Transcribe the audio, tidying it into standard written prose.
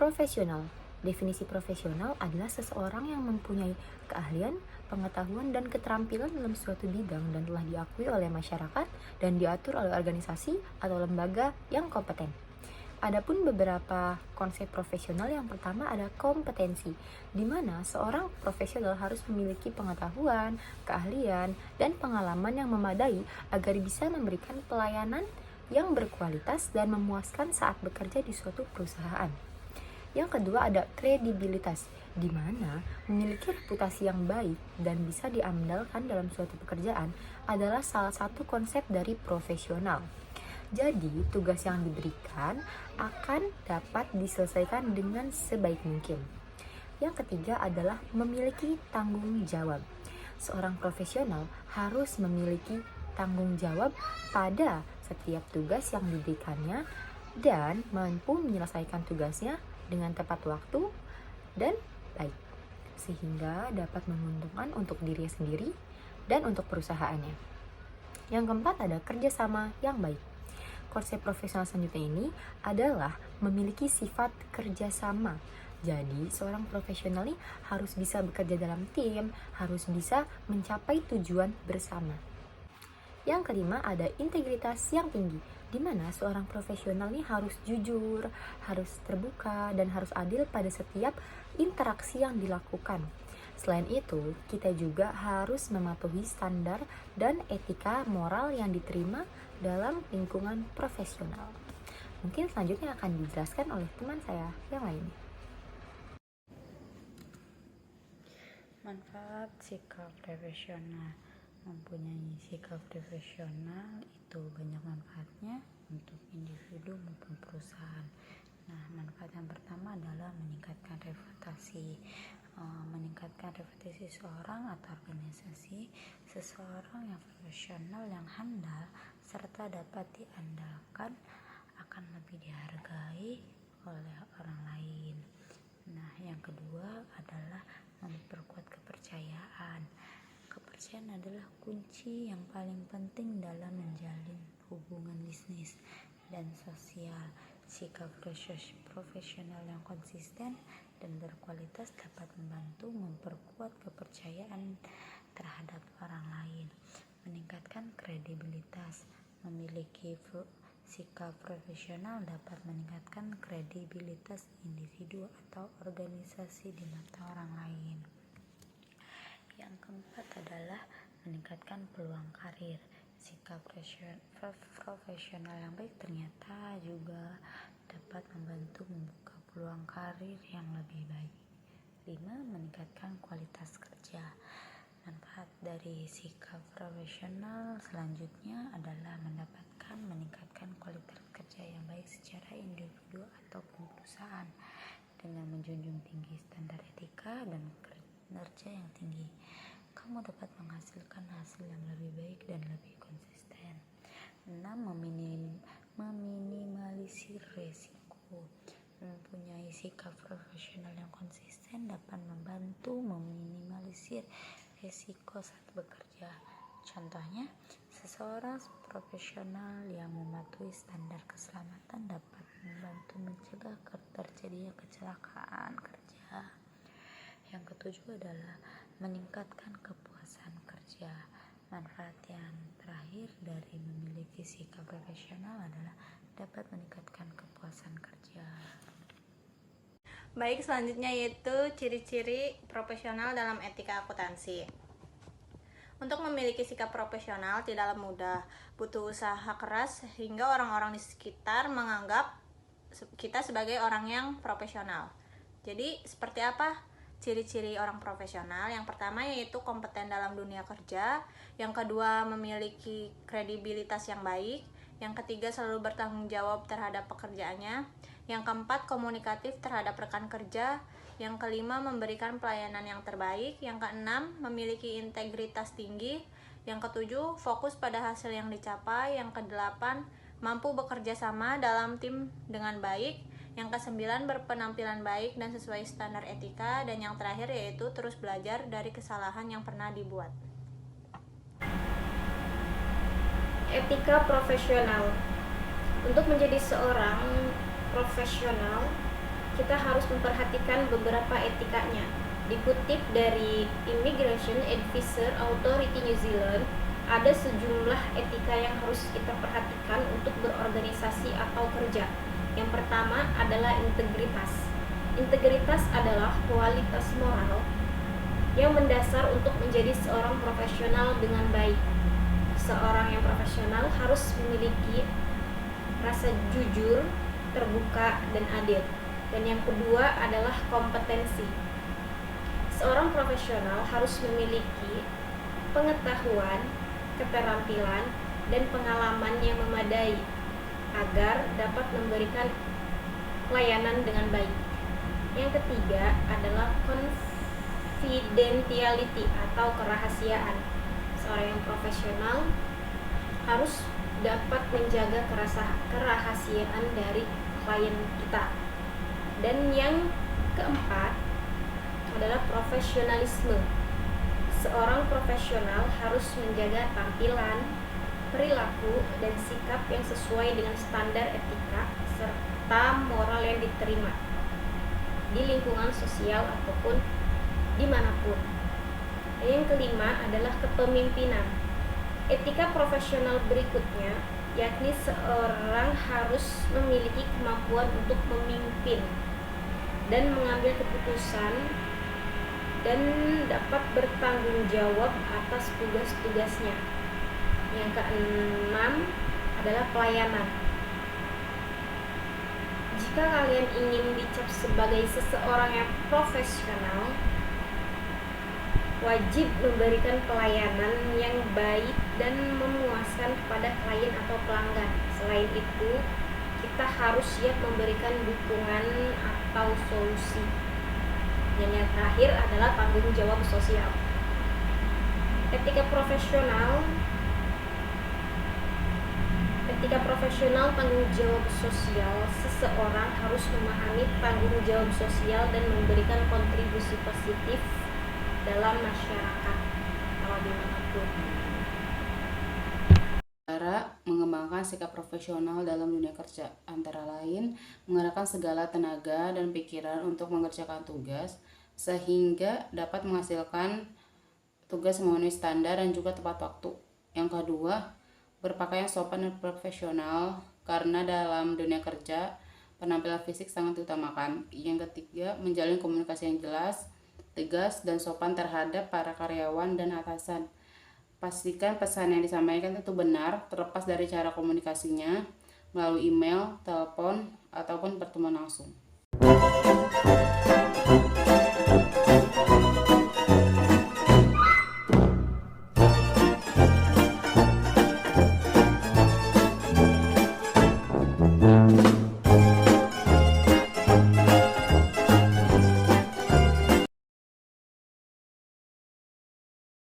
Profesional. Definisi profesional adalah seseorang yang mempunyai keahlian, pengetahuan, dan keterampilan dalam suatu bidang dan telah diakui oleh masyarakat dan diatur oleh organisasi atau lembaga yang kompeten. Adapun beberapa konsep profesional, yang pertama ada kompetensi, di mana seorang profesional harus memiliki pengetahuan, keahlian, dan pengalaman yang memadai agar bisa memberikan pelayanan yang berkualitas dan memuaskan saat bekerja di suatu perusahaan. Yang kedua ada kredibilitas, di mana memiliki reputasi yang baik dan bisa diandalkan dalam suatu pekerjaan adalah salah satu konsep dari profesional. Jadi, tugas yang diberikan akan dapat diselesaikan dengan sebaik mungkin. Yang ketiga adalah memiliki tanggung jawab. Seorang profesional harus memiliki tanggung jawab pada setiap tugas yang diberikannya dan mampu menyelesaikan tugasnya dengan tepat waktu dan baik, sehingga dapat menguntungkan untuk diri sendiri dan untuk perusahaannya. Yang keempat ada kerjasama yang baik. Konsep profesional selanjutnya ini adalah memiliki sifat kerjasama. Jadi, seorang profesional ini harus bisa bekerja dalam tim, harus bisa mencapai tujuan bersama. Yang kelima ada integritas yang tinggi, di mana seorang profesional ini harus jujur, harus terbuka, dan harus adil pada setiap interaksi yang dilakukan. Selain itu, kita juga harus mematuhi standar dan etika moral yang diterima dalam lingkungan profesional. Mungkin selanjutnya akan dijelaskan oleh teman saya yang lainnya. Manfaat sikap profesional. Mempunyai sikap profesional itu banyak manfaatnya untuk individu maupun perusahaan. Nah, manfaat yang pertama adalah meningkatkan reputasi. Meningkatkan reputasi seseorang atau organisasi. Seseorang yang profesional, yang handal, serta dapat diandalkan akan lebih dihargai oleh orang lain. Nah, yang kedua adalah memperkuat kepercayaan. Kepercayaan adalah kunci yang paling penting dalam menjalin hubungan bisnis dan sosial. Sikap profesional yang konsisten dan berkualitas dapat membantu memperkuat kepercayaan terhadap orang lain, meningkatkan kredibilitas. Memiliki sikap profesional dapat meningkatkan kredibilitas individu atau organisasi di mata orang lain. Yang keempat adalah meningkatkan peluang karir. Sikap profesional yang baik ternyata juga dapat membantu membuka peluang karir yang lebih baik. 5. Meningkatkan kualitas kerja. Manfaat dari sikap profesional selanjutnya adalah meningkatkan kualitas kerja yang baik secara individu ataupun perusahaan dengan menjunjung tinggi standar etika dan kinerja yang tinggi. Kamu dapat menghasilkan hasil yang lebih baik dan lebih konsisten. 6. Meminimalisir resiko. Mempunyai sikap profesional yang konsisten dapat membantu meminimalisir resiko saat bekerja. Contohnya, seseorang profesional yang mematuhi standar keselamatan dapat membantu mencegah terjadinya kecelakaan kerja. Yang ketujuh adalah meningkatkan kepuasan kerja. Manfaat yang terakhir dari memiliki sikap profesional adalah dapat meningkatkan kepuasan kerja. Baik, selanjutnya yaitu ciri-ciri profesional dalam etika akuntansi. Untuk memiliki sikap profesional tidaklah mudah, butuh usaha keras sehingga orang-orang di sekitar menganggap kita sebagai orang yang profesional. Jadi, seperti apa ciri-ciri orang profesional? Yang pertama yaitu kompeten dalam dunia kerja, yang kedua memiliki kredibilitas yang baik, yang ketiga selalu bertanggung jawab terhadap pekerjaannya, yang keempat komunikatif terhadap rekan kerja, yang kelima memberikan pelayanan yang terbaik, yang keenam memiliki integritas tinggi, yang ketujuh fokus pada hasil yang dicapai, yang kedelapan mampu bekerja sama dalam tim dengan baik, yang kesembilan berpenampilan baik dan sesuai standar etika, dan yang terakhir yaitu terus belajar dari kesalahan yang pernah dibuat. Etika profesional. Untuk menjadi seorang profesional, kita harus memperhatikan beberapa etikanya. Dikutip dari Immigration Advisor Authority New Zealand, ada sejumlah etika yang harus kita perhatikan untuk berorganisasi atau kerja. Yang pertama adalah integritas. Integritas adalah kualitas moral yang mendasar untuk menjadi seorang profesional dengan baik. Seorang yang profesional harus memiliki rasa jujur, terbuka, dan adil. Dan yang kedua adalah kompetensi. Seorang profesional harus memiliki pengetahuan, keterampilan, dan pengalaman yang memadai agar dapat memberikan pelayanan dengan baik. Yang ketiga adalah confidentiality atau kerahasiaan. Seorang yang profesional harus dapat menjaga kerahasiaan dari klien kita. Dan yang keempat adalah profesionalisme. Seorang profesional harus menjaga tampilan, perilaku, dan sikap yang sesuai dengan standar etika serta moral yang diterima di lingkungan sosial ataupun dimanapun. Yang kelima adalah kepemimpinan. Etika profesional berikutnya yakni seorang harus memiliki kemampuan untuk memimpin dan mengambil keputusan dan dapat bertanggung jawab atas tugas-tugasnya. Yang keenam adalah pelayanan. Jika kalian ingin dicap sebagai seseorang yang profesional, wajib memberikan pelayanan yang baik dan memuaskan kepada klien atau pelanggan. Selain itu, kita harus siap memberikan dukungan atau solusi. Dan yang terakhir adalah tanggung jawab sosial. Etika profesional tanggung jawab sosial. Seseorang harus memahami tanggung jawab sosial dan memberikan kontribusi positif dalam masyarakat atau dimanapun. Cara mengembangkan sikap profesional dalam dunia kerja, antara lain mengerahkan segala tenaga dan pikiran untuk mengerjakan tugas sehingga dapat menghasilkan tugas memenuhi standar dan juga tepat waktu. Yang kedua, berpakaian sopan dan profesional karena dalam dunia kerja penampilan fisik sangat diutamakan. Yang ketiga, menjalin komunikasi yang jelas, tegas, dan sopan terhadap para karyawan dan atasan. Pastikan pesan yang disampaikan itu benar, terlepas dari cara komunikasinya, melalui email, telepon, ataupun pertemuan langsung.